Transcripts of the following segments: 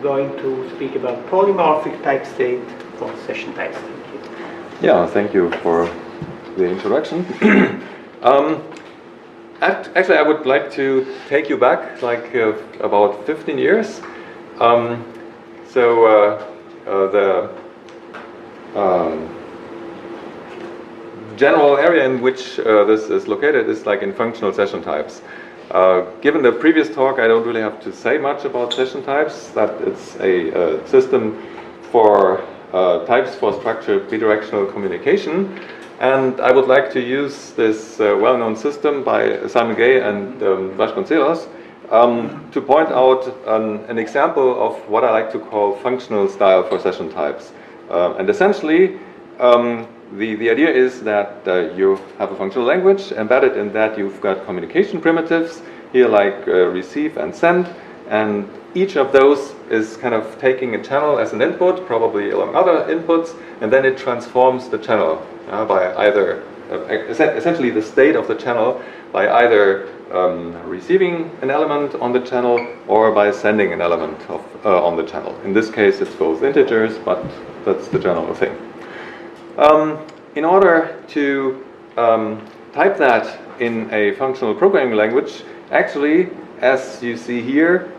going to speak about polymorphic typestate for session types. Thank you. Yeah, thank you for the introduction. Actually, I would like to take you back like about 15 years. The general area in which this is located is like in functional session types. Given the previous talk, I don't really have to say much about session types. That it's a system for types for structured bidirectional communication. And I would like to use this well-known system by Simon Gay and Vasconcelos to point out an example of what I like to call functional style for session types. And essentially, the idea is that you have a functional language. Embedded in that, you've got communication primitives, here like receive and send. And each of those is kind of taking a channel as an input, probably along other inputs, and then it transforms the channel by either, essentially the state of the channel, by either receiving an element on the channel or by sending an element on the channel. In this case, it's both integers, but that's the general thing. In order to type that in a functional programming language, actually, as you see here,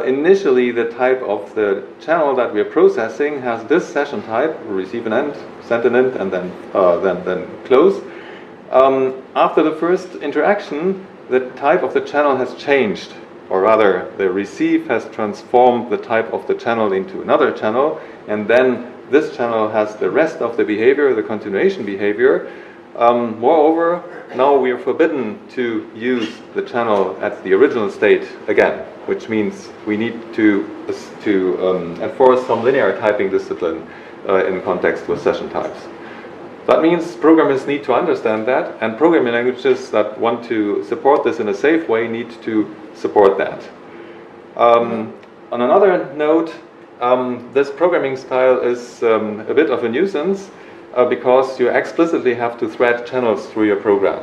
initially the type of the channel that we're processing has this session type, receive an end, send an end, and then close. After the first interaction, the type of the channel has changed, or rather, the receive has transformed the type of the channel into another channel, and then this channel has the rest of the behavior, the continuation behavior. Moreover, now we are forbidden to use the channel at the original state again, which means we need to enforce some linear typing discipline in context with session types. That means programmers need to understand that, and programming languages that want to support this in a safe way need to support that. On another note, this programming style is a bit of a nuisance because you explicitly have to thread channels through your program.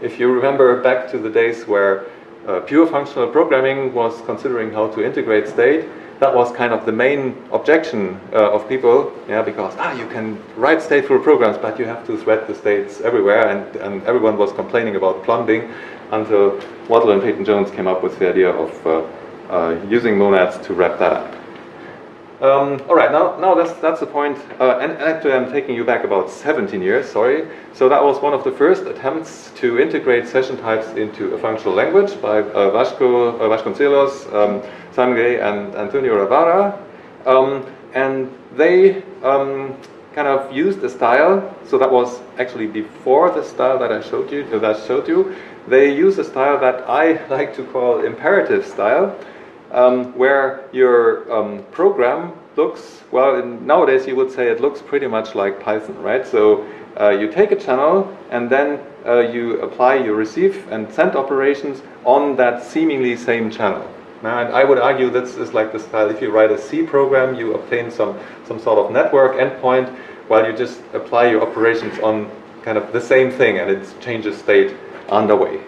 If you remember back to the days where pure functional programming was considering how to integrate state, that was kind of the main objection of people, because you can write stateful programs, but you have to thread the states everywhere, and everyone was complaining about plumbing until Waddell and Peyton-Jones came up with the idea of using monads to wrap that up. All right, now that's the point. And actually, I'm taking you back about 17 years, sorry. So that was one of the first attempts to integrate session types into a functional language by Vasconcelos, Simon Gay, and Antonio Ravara. And they kind of used a style. So that was actually before the style that I showed you. They used a style that I like to call imperative style. Where your program looks, nowadays you would say it looks pretty much like Python, right? So you take a channel and then you apply your receive and send operations on that seemingly same channel. And I would argue this is like the style. If you write a C program, you obtain some sort of network endpoint while you just apply your operations on kind of the same thing, and it changes state underway.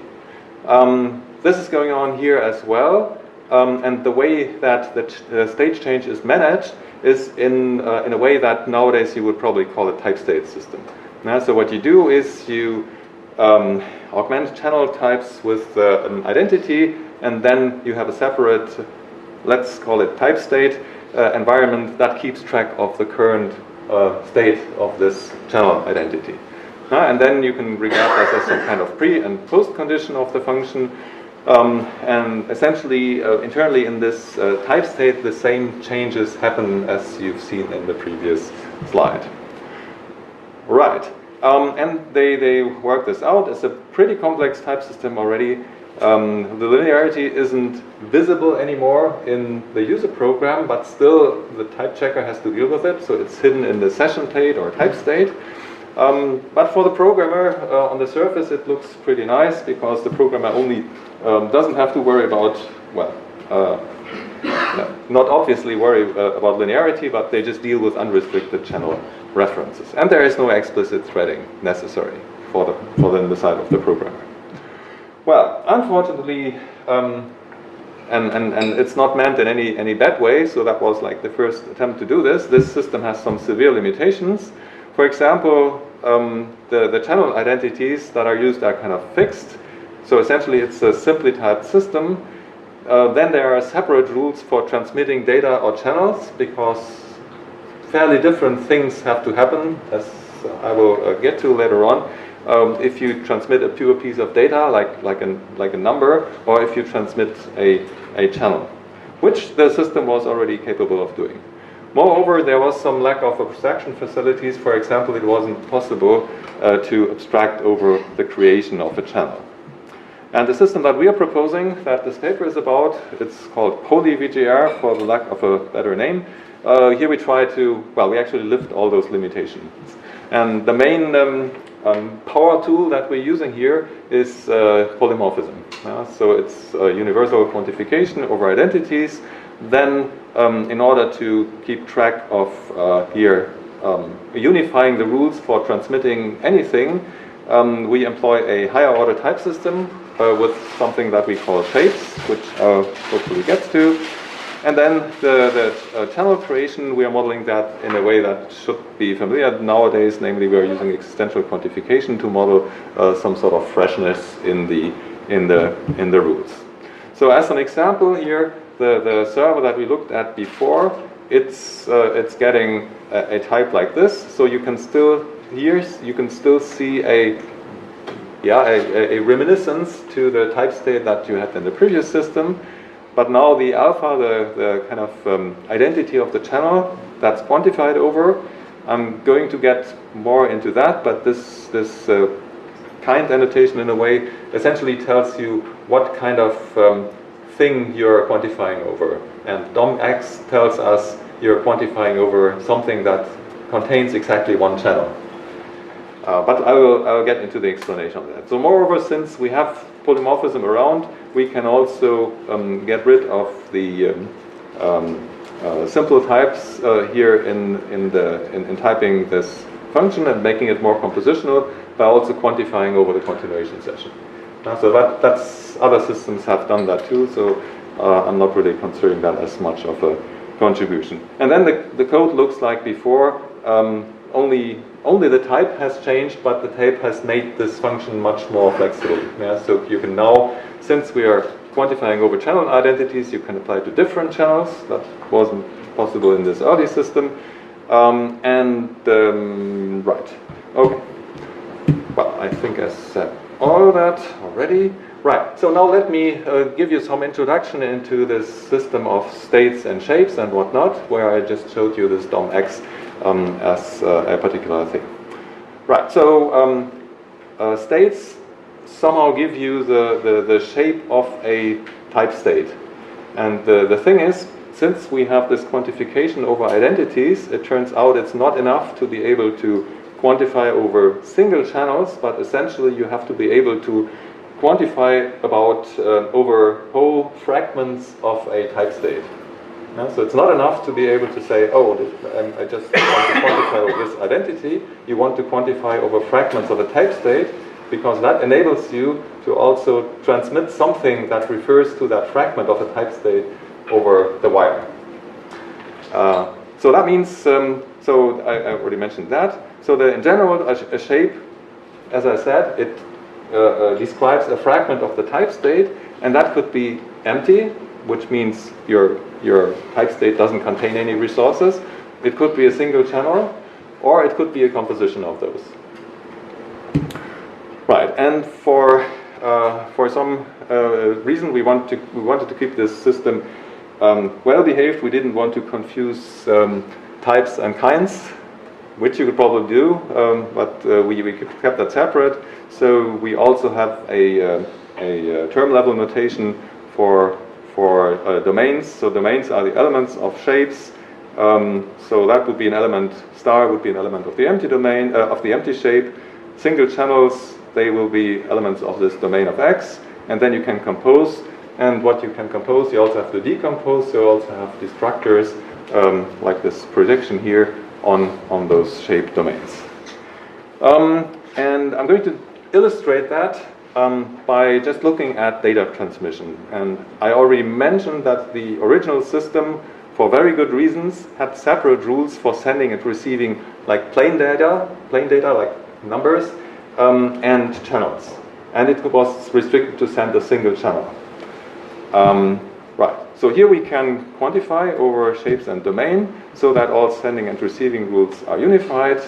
This is going on here as well. And the way that the state change is managed is in a way that nowadays you would probably call a type-state system. So what you do is you augment channel types with an identity, and then you have a separate, let's call it type-state environment that keeps track of the current state of this channel identity. And then you can regard this as some kind of pre- and post-condition of the function. And essentially, internally in this type state, the same changes happen as you've seen in the previous slide. Right, and they work this out. It's a pretty complex type system already. The linearity isn't visible anymore in the user program, but still the type checker has to deal with it, so it's hidden in the session state or type state. But for the programmer, on the surface it looks pretty nice because the programmer only doesn't have to worry about, not obviously worry about linearity, but they just deal with unrestricted channel references. And there is no explicit threading necessary for the side of the programmer. Well, unfortunately, and it's not meant in any bad way, so that was like the first attempt to do this. This system has some severe limitations. For example, the channel identities that are used are kind of fixed. So essentially it's a simply typed system. Then there are separate rules for transmitting data or channels, because fairly different things have to happen, as I will get to later on. If you transmit a pure piece of data, like a number, or if you transmit a channel, which the system was already capable of doing. Moreover, there was some lack of abstraction facilities. For example, it wasn't possible to abstract over the creation of a channel. And the system that we are proposing, that this paper is about, it's called PolyVGR, for the lack of a better name. Here we try to, well, we actually lift all those limitations. And the main power tool that we're using here is polymorphism. So it's universal quantification over identities. Then, in order to keep track of unifying the rules for transmitting anything, we employ a higher order type system with something that we call shapes, which hopefully gets to. And then the channel creation, we are modeling that in a way that should be familiar nowadays. Namely, we are using existential quantification to model some sort of freshness in the rules. So as an example here, the server that we looked at before, it's getting a type like this. So you can still see a reminiscence to the type state that you had in the previous system. But now the alpha, the kind of identity of the channel, that's quantified over. I'm going to get more into that, but this kind annotation in a way essentially tells you what kind of thing you're quantifying over. And DOM-X tells us you're quantifying over something that contains exactly one channel. But I will get into the explanation of that. So moreover, since we have polymorphism around, we can also get rid of the simple types here in typing this function and making it more compositional by also quantifying over the continuation session. So that's other systems have done that too. So I'm not really considering that as much of a contribution. And then the code looks like before. Only the type has changed, but the type has made this function much more flexible. So you can now, since we are quantifying over channel identities, you can apply to different channels. That wasn't possible in this early system. Right. Okay. Well, I think I said all that already. Right. So now let me give you some introduction into this system of states and shapes and whatnot, where I just showed you this DOM-X as a particular thing. Right, so states somehow give you the shape of a type state. And the thing is, since we have this quantification over identities, it turns out it's not enough to be able to quantify over single channels, but essentially you have to be able to quantify about over whole fragments of a type state. So it's not enough to be able to say, oh, I just want to quantify over this identity. You want to quantify over fragments of a type state, because that enables you to also transmit something that refers to that fragment of a type state over the wire. So that means, so I already mentioned that. So in general, a shape, as I said, it describes a fragment of the type state, and that could be empty, which means your type state doesn't contain any resources. It could be a single channel, or it could be a composition of those. Right, and for some reason we wanted to keep this system well behaved. We didn't want to confuse types and kinds, which you could probably do, but we kept that separate. So we also have a term level notation for domains. So domains are the elements of shapes. So that would be an element, star would be an element of the empty domain, of the empty shape. Single channels, they will be elements of this domain of X. And then you can compose. And what you can compose, you also have to decompose. So you also have destructors, like this projection here, on those shape domains. And I'm going to illustrate that by just looking at data transmission. And I already mentioned that the original system, for very good reasons, had separate rules for sending and receiving like plain data like numbers, and channels. And it was restricted to send a single channel. Right, so here we can quantify over shapes and domain so that all sending and receiving rules are unified.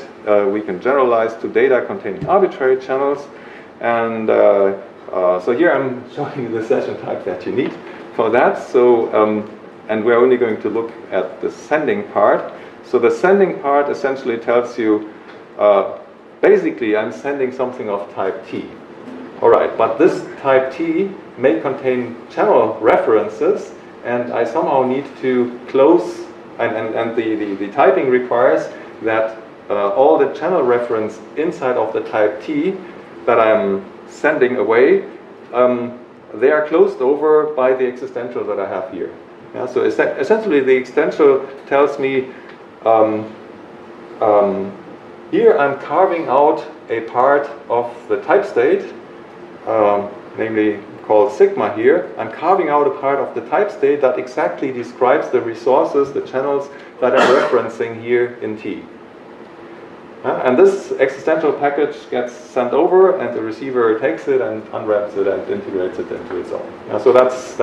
We can generalize to data containing arbitrary channels. And so here I'm showing you the session type that you need for that. So, and we're only going to look at the sending part. So the sending part essentially tells you, basically I'm sending something of type T. All right, but this type T may contain channel references, and I somehow need to close, and the typing requires that all the channel reference inside of the type T that I'm sending away, they are closed over by the existential that I have here. Yeah, so essentially the existential tells me, here I'm carving out a part of the type state, namely called sigma here. I'm carving out a part of the type state that exactly describes the resources, the channels that I'm referencing here in T. And this existential package gets sent over, and the receiver takes it and unwraps it and integrates it into its own. So that's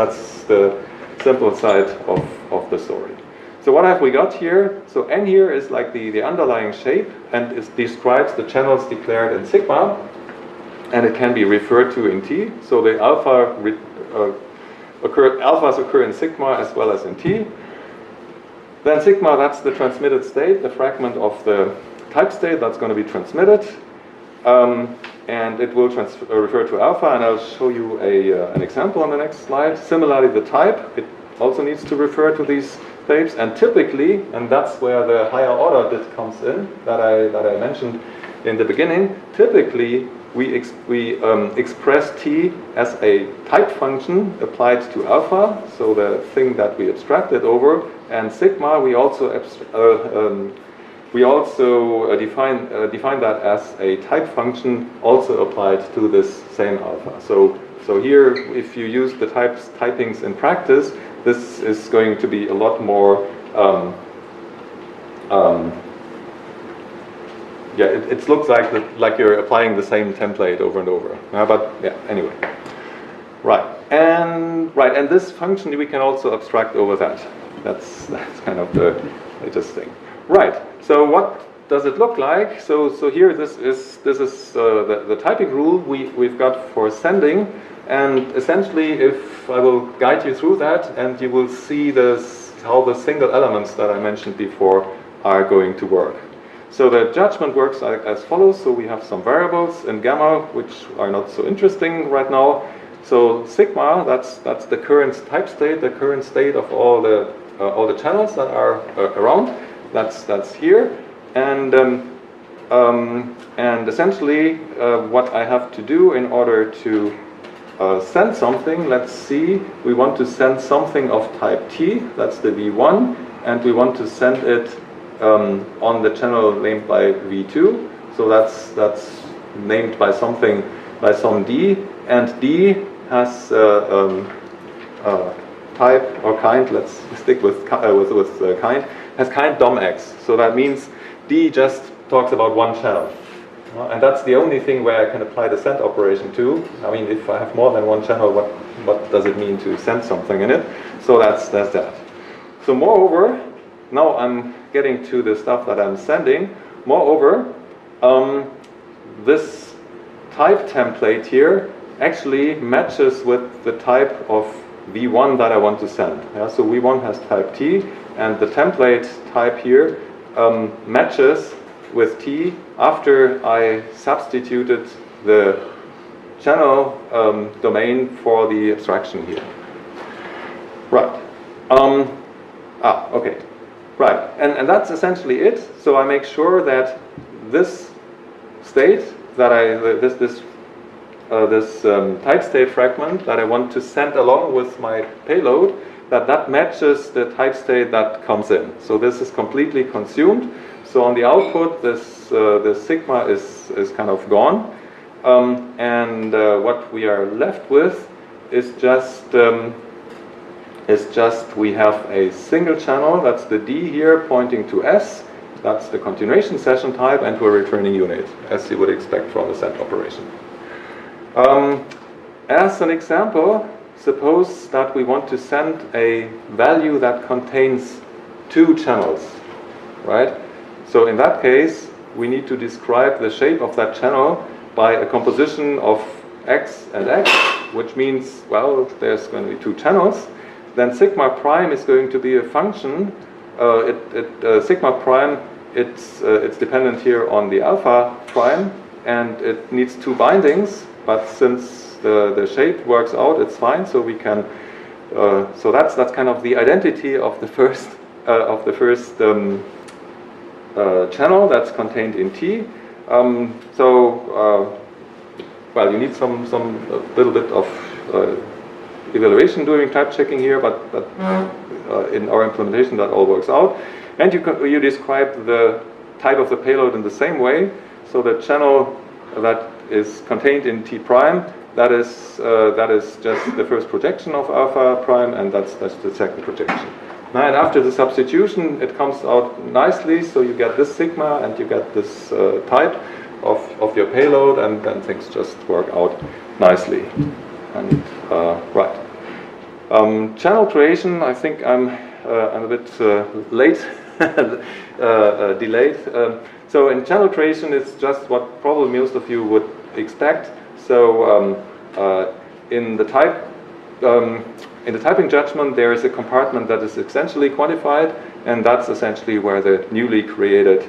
the simple side of the story. So what have we got here? So n here is like the underlying shape, and it describes the channels declared in sigma, and it can be referred to in T. So the alphas occur in sigma as well as in T. Then sigma, that's the transmitted state, the fragment of the type state that's going to be transmitted, and it will refer to alpha, and I'll show you an example on the next slide. Similarly, the type, it also needs to refer to these types, and typically, and that's where the higher order bit comes in that I mentioned in the beginning, typically we express T as a type function applied to alpha, so the thing that we abstracted over, and sigma we also define that as a type function also applied to this same alpha. So here, if you use the typings in practice, this is going to be a lot more. It looks like you're applying the same template over and over. But yeah, anyway, right, and this function we can also abstract over that. That's kind of the latest thing. Right. So what does it look like? So here this is the typing rule we've got for sending, and essentially, if I will guide you through that, and you will see how the single elements that I mentioned before are going to work. So the judgment works as follows. So we have some variables in gamma which are not so interesting right now. So sigma, that's the current type state, the current state of all the channels that are around. That's here, and essentially what I have to do in order to send something. Let's see, we want to send something of type T. That's the V1, and we want to send it on the channel named by V2. So that's named by some D, and D has type or kind. Let's stick with kind. Has kind dom x. So that means D just talks about one channel. And that's the only thing where I can apply the send operation to. I mean, if I have more than one channel, what does it mean to send something in it? So that's that. So moreover, now I'm getting to the stuff that I'm sending. Moreover, this type template here actually matches with the type of V1 that I want to send. Yeah, so V1 has type T, and the template type here matches with T after I substituted the channel domain for the abstraction here. Right. Okay. Right. And that's essentially it. So I make sure that this state that this type state fragment that I want to send along with my payload, that matches the type state that comes in. So this is completely consumed. So on the output, this sigma is kind of gone, And what we are left with is just we have a single channel, that's the D here pointing to S, that's the continuation session type, and we're returning unit, as you would expect from a send operation. As an example, suppose that we want to send a value that contains two channels, right? So in that case, we need to describe the shape of that channel by a composition of X and X, which means, well, there's going to be two channels. Then sigma prime is going to be a function. Sigma prime, it's dependent here on the alpha prime, and it needs two bindings. But since the shape works out, it's fine. So we can. So that's kind of the identity of the first channel that's contained in T. Well, you need some little bit of evaluation during type checking here, but in our implementation that all works out. And you describe the type of the payload in the same way. So the channel that is contained in T prime, that is just the first projection of alpha prime, and that's the second projection. Now, and after the substitution, it comes out nicely. So you get this sigma, and you get this type of your payload, and then things just work out nicely. And right, channel creation. I think I'm a bit late, delayed. So in channel creation, it's just what probably most of you would expect. So in the typing judgment, there is a compartment that is essentially quantified, and that's essentially where the newly created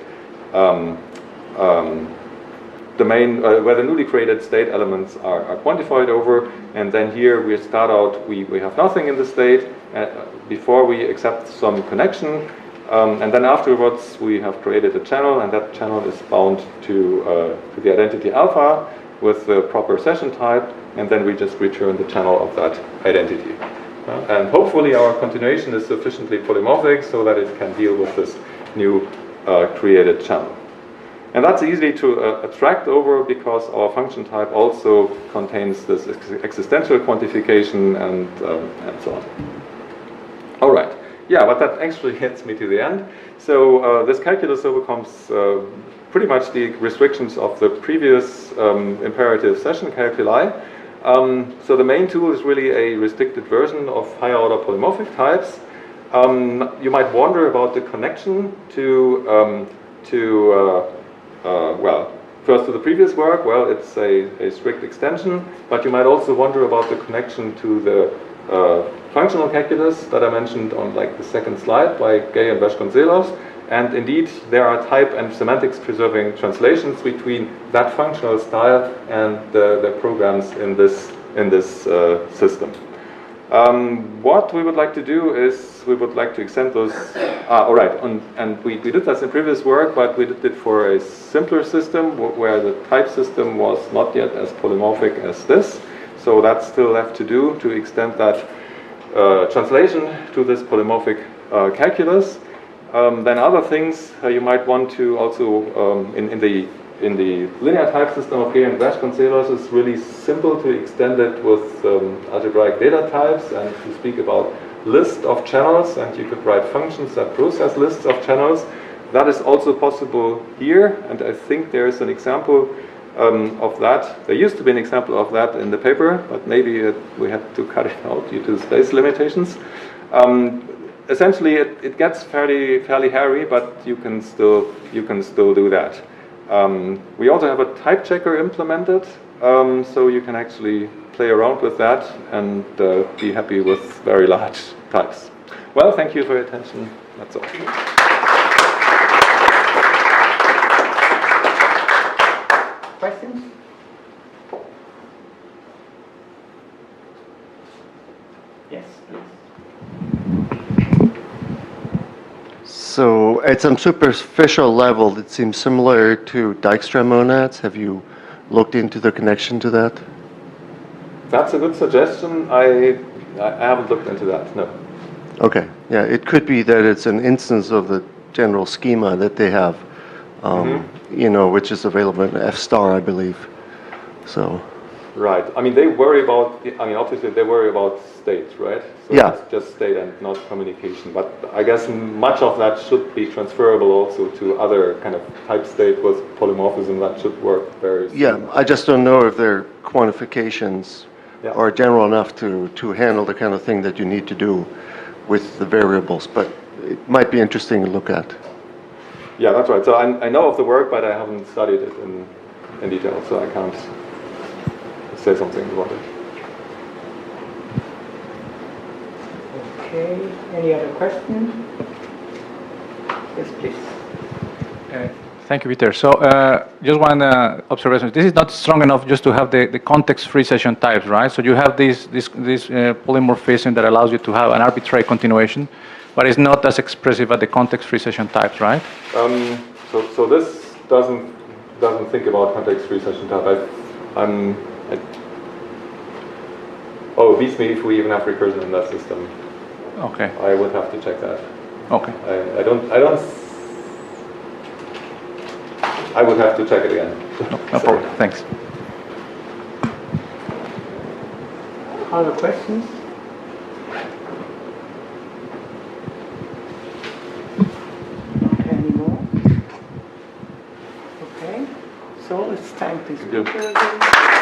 domain, where the newly created state elements are quantified over. And then here we start out, we have nothing in the state before we accept some connection. And then afterwards, we have created a channel, and that channel is bound to the identity alpha with the proper session type, and then we just return the channel of that identity. And hopefully our continuation is sufficiently polymorphic so that it can deal with this new created channel. And that's easy to abstract over because our function type also contains this existential quantification and so on. All right. Yeah, but that actually gets me to the end. So this calculus overcomes pretty much the restrictions of the previous imperative session calculi. So the main tool is really a restricted version of higher order polymorphic types. You might wonder about the connection to well, first to the previous work. Well, it's a strict extension, but you might also wonder about the connection to the functional calculus that I mentioned on like the second slide by Gay and Vasconcelos. And indeed, there are type and semantics preserving translations between that functional style and the programs in this system. What we would like to do is we would like to extend those. All right, and we did this in previous work, but we did it for a simpler system where the type system was not yet as polymorphic as this. So that's still left to do to extend that translation to this polymorphic calculus. Then other things you might want to also in the linear type system of Gay and Vasconcelos is really simple to extend it with algebraic data types and to speak about list of channels, and you could write functions that process lists of channels. That is also possible here, and I think there is an example of that. There used to be an example of that in the paper, but maybe we had to cut it out due to space limitations. Essentially, it gets fairly hairy, but you can still do that. We also have a type checker implemented, so you can actually play around with that and be happy with very large types. Well, thank you for your attention. That's all. Questions? Yes, please. So at some superficial level, it seems similar to Dijkstra monads. Have you looked into the connection to that? That's a good suggestion. I haven't looked into that, no. Okay, yeah, it could be that it's an instance of the general schema that they have, you know, which is available in F star, I believe. So, Right. I mean, they worry about, I mean, obviously they worry about state, right? So Yeah. it's just state and not communication. But I guess much of that should be transferable also to other kind of type state with polymorphism. That should work very yeah, I just don't know if their quantifications Yeah. are general enough to handle the kind of thing that you need to do with the variables, but it might be interesting to look at. Yeah, that's right. So I know of the work, but I haven't studied it in detail, so I can't say something about it. Okay, any other questions? Yes, please. Thank you, Peter. So just one observation. This is not strong enough just to have the context-free session types, right? So you have this polymorphism that allows you to have an arbitrary continuation, but it's not as expressive as the context-free session types, right? So this doesn't think about context-free session type. Oh, it beats me if we even have recursion in that system. Okay. I would have to check that. Okay. I would have to check it again. No problem. Thanks. Other questions? Okay, any more? Okay, so it's time to Thank you. speak again.